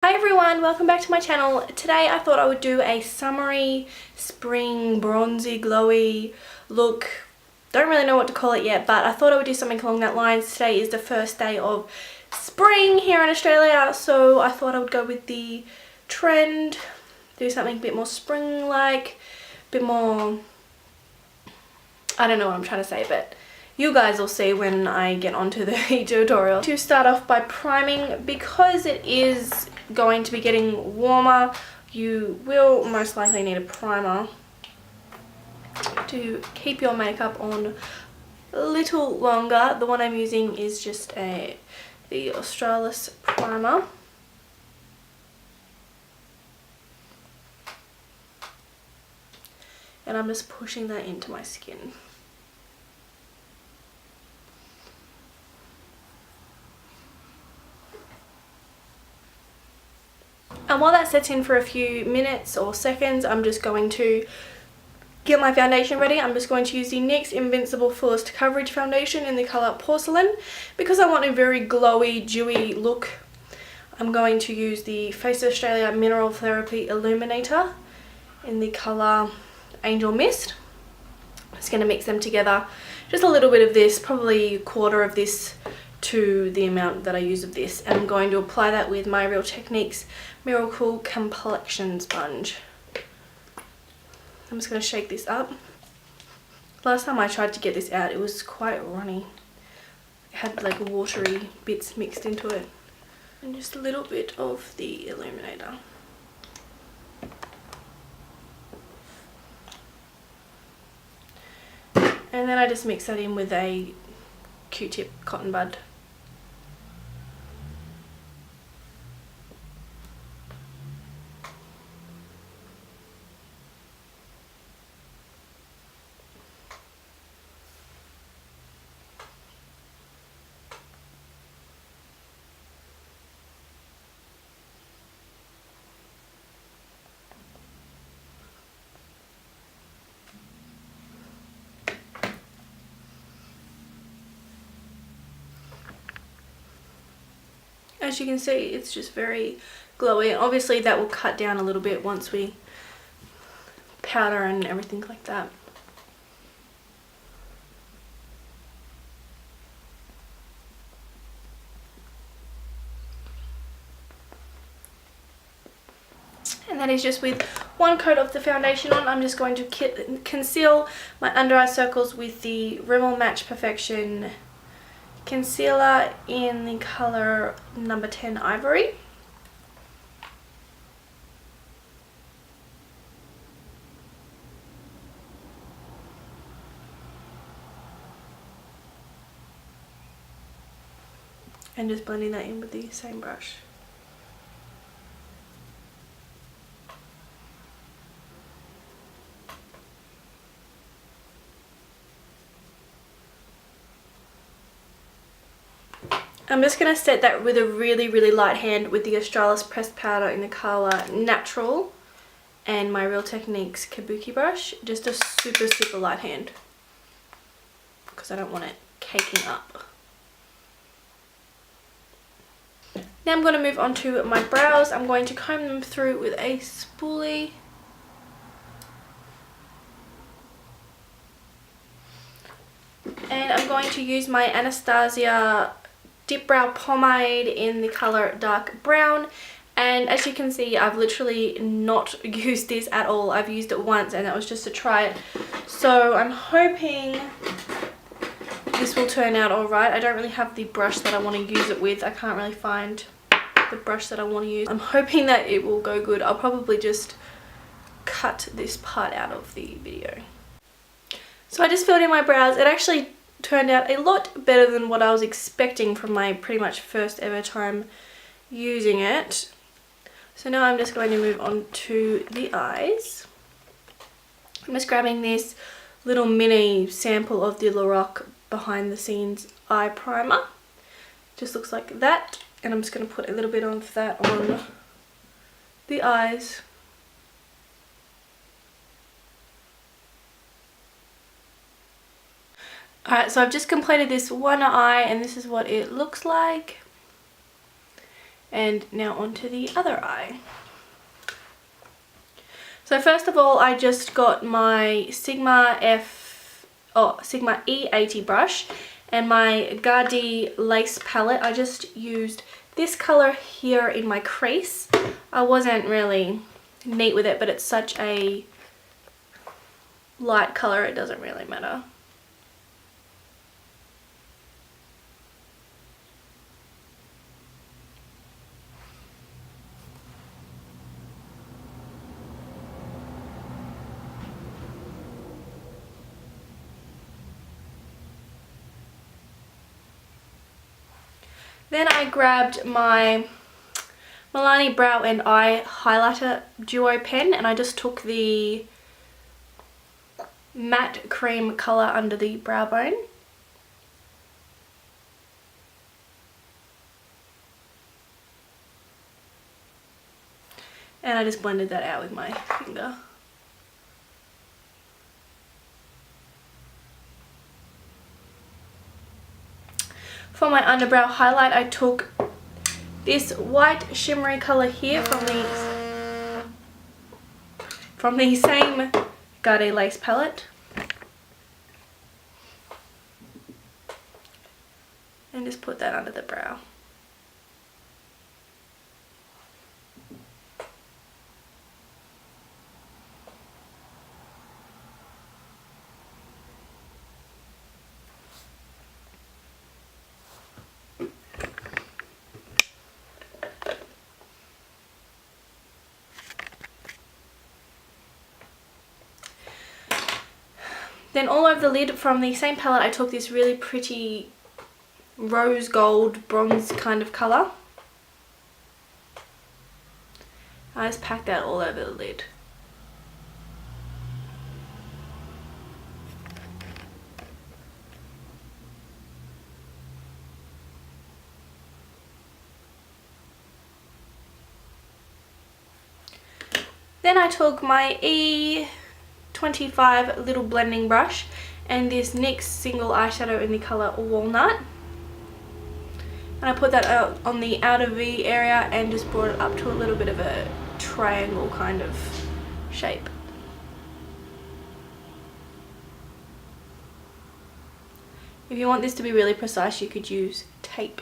Hi everyone, welcome back to my channel. Today I thought I would do a summery, spring, bronzy, glowy look. Don't really know what to call it yet, but I thought I would do something along that lines. Today is the first day of spring here in Australia, so I thought I would go with the trend, do something a bit more spring-like, a bit more, I don't know what I'm trying to say, but you guys will see when I get onto the tutorial. To start off by priming, because it is going to be getting warmer, you will most likely need a primer to keep your makeup on a little longer. The one I'm using is just the Australis primer. And I'm just pushing that into my skin. And while that sets in for a few minutes or seconds, I'm just going to get my foundation ready. I'm just going to use the NYX Invincible Fullest Coverage Foundation in the colour Porcelain. Because I want a very glowy, dewy look, I'm going to use the Face Australia Mineral Therapy Illuminator in the colour Angel Mist. I'm just going to mix them together. Just a little bit of this, probably a quarter of this to the amount that I use of this, and I'm going to apply that with my Real Techniques Miracle Complexion Sponge. I'm just going to shake this up. Last time I tried to get this out, it was quite runny. It had like watery bits mixed into it. And just a little bit of the illuminator. And then I just mix that in with a Q-tip cotton bud. As you can see, it's just very glowy. Obviously that will cut down a little bit once we powder and everything like that. And that is just with one coat of the foundation on. I'm just going to conceal my under eye circles with the Rimmel Match Perfection concealer in the colour number 10 Ivory. And just blending that in with the same brush. I'm just going to set that with a really light hand with the Australis pressed powder in the colour Natural and my Real Techniques Kabuki brush. Just a super light hand because I don't want it caking up. Now I'm going to move on to my brows. I'm going to comb them through with a spoolie. And I'm going to use my Anastasia Dip Brow Pomade in the colour Dark Brown. And as you can see, I've literally not used this at all. I've used it once and that was just to try it. So I'm hoping this will turn out alright. I don't really have the brush that I want to use it with. I can't really find the brush that I want to use. I'm hoping that it will go good. I'll probably just cut this part out of the video. So I just filled in my brows. It actually turned out a lot better than what I was expecting from my pretty much first ever time using it. So now I'm just going to move on to the eyes. I'm just grabbing this little mini sample of the Lorac Behind the Scenes Eye Primer. Just looks like that, and I'm just going to put a little bit of that on the eyes. Alright, so I've just completed this one eye and this is what it looks like. And now onto the other eye. So first of all, I just got my Sigma E80 brush and my Gardi lace palette. I just used this color here in my crease. I wasn't really neat with it, but it's such a light color, it doesn't really matter. Then I grabbed my Milani Brow and Eye Highlighter Duo pen, and I just took the matte cream colour under the brow bone. And I just blended that out with my finger. For my underbrow highlight, I took this white shimmery colour here from the same Gardi lace palette. And just put that under the brow. Then all over the lid from the same palette, I took this really pretty rose gold bronze kind of colour. I just packed that all over the lid. Then I took my E25 little blending brush and this NYX single eyeshadow in the colour Walnut. And I put that out on the outer V area and just brought it up to a little bit of a triangle kind of shape. If you want this to be really precise, you could use tape.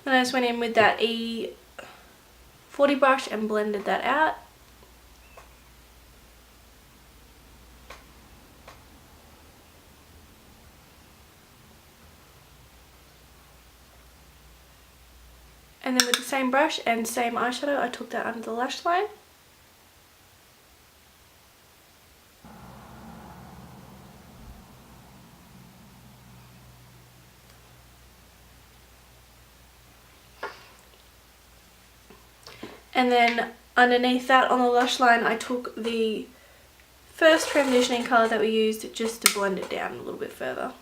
And I just went in with that E40 brush and blended that out. And then with the same brush and same eyeshadow, I took that under the lash line. And then underneath that on the lash line, I took the first transitioning colour that we used just to blend it down a little bit further.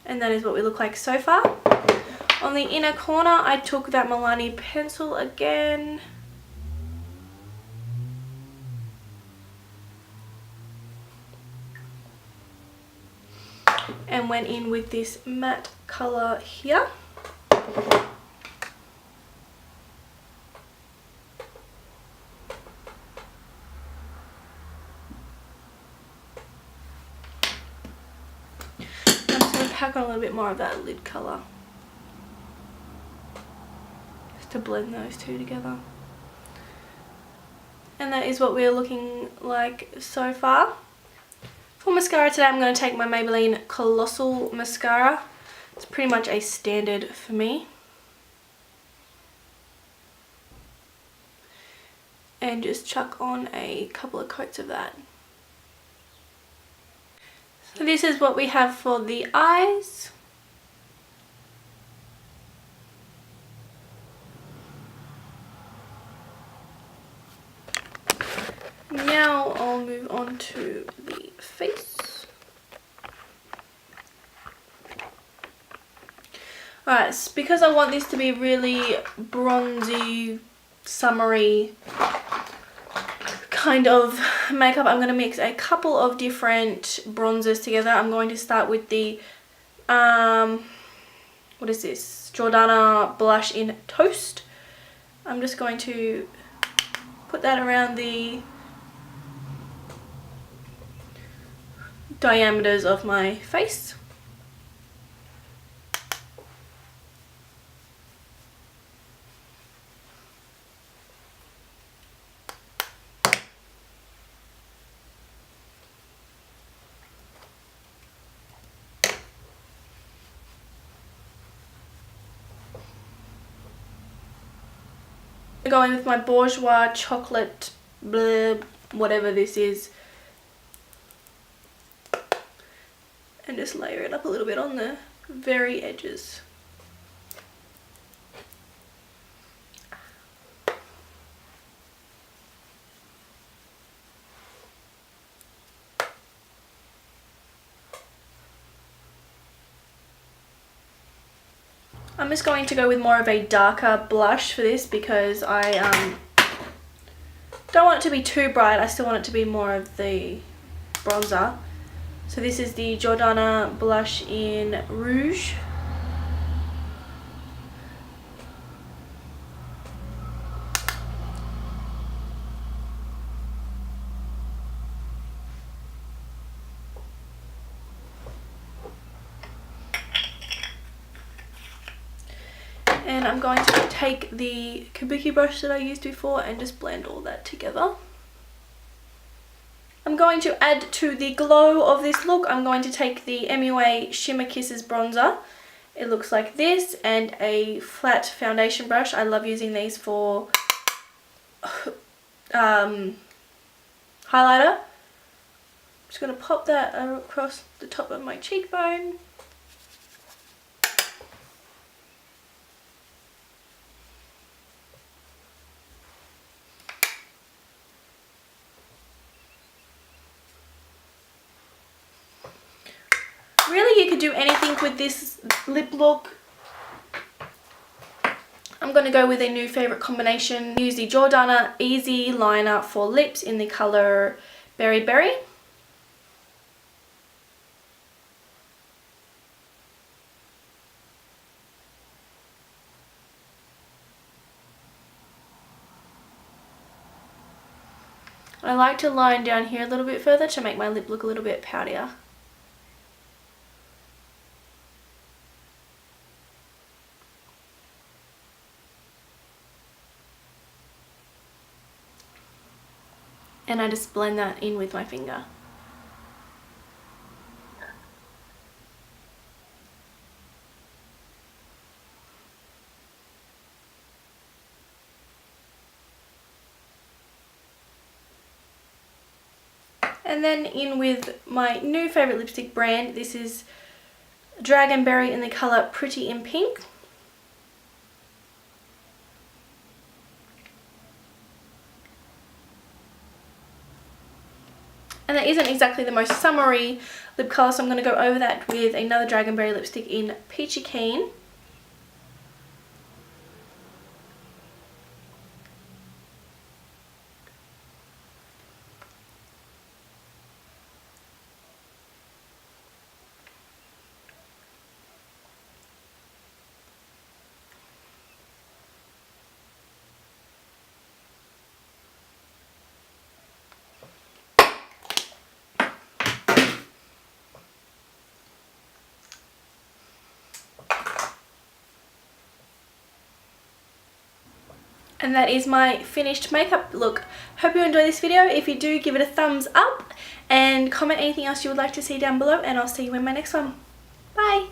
And that is what we look like so far. On the inner corner, I took that Milani pencil again. And went in with this matte colour here. I'm just going to pack on a little bit more of that lid colour, just to blend those two together. And that is what we're looking like so far. For mascara today, I'm going to take my Maybelline Colossal Mascara. It's pretty much a standard for me. And just chuck on a couple of coats of that. So this is what we have for the eyes. Now I'll move on to the face. Alright, because I want this to be really bronzy, summery kind of makeup, I'm going to mix a couple of different bronzers together. I'm going to start with the, what is this? Jordana blush in Toast. I'm just going to put that around the diameters of my face. Going with my Bourjois chocolate, blah, whatever this is, and just layer it up a little bit on the very edges. I'm just going to go with more of a darker blush for this because I don't want it to be too bright. I still want it to be more of the bronzer. So this is the Jordana blush in Rouge. And I'm going to take the kabuki brush that I used before and just blend all that together. I'm going to add to the glow of this look, I'm going to take the MUA Shimmer Kisses bronzer. It looks like this, and a flat foundation brush. I love using these for highlighter. I'm just going to pop that across the top of my cheekbone. Really, you could do anything with this lip look. I'm going to go with a new favourite combination. Use the Jordana Easy Liner for lips in the colour Berry Berry. I like to line down here a little bit further to make my lip look a little bit poutier. And I just blend that in with my finger. And then in with my new favourite lipstick brand. This is Dragonberry in the colour Pretty in Pink. And that isn't exactly the most summery lip colour, so I'm going to go over that with another Dragonberry lipstick in Peachy Keen. And that is my finished makeup look. Hope you enjoyed this video. If you do, give it a thumbs up and comment anything else you would like to see down below, and I'll see you in my next one. Bye!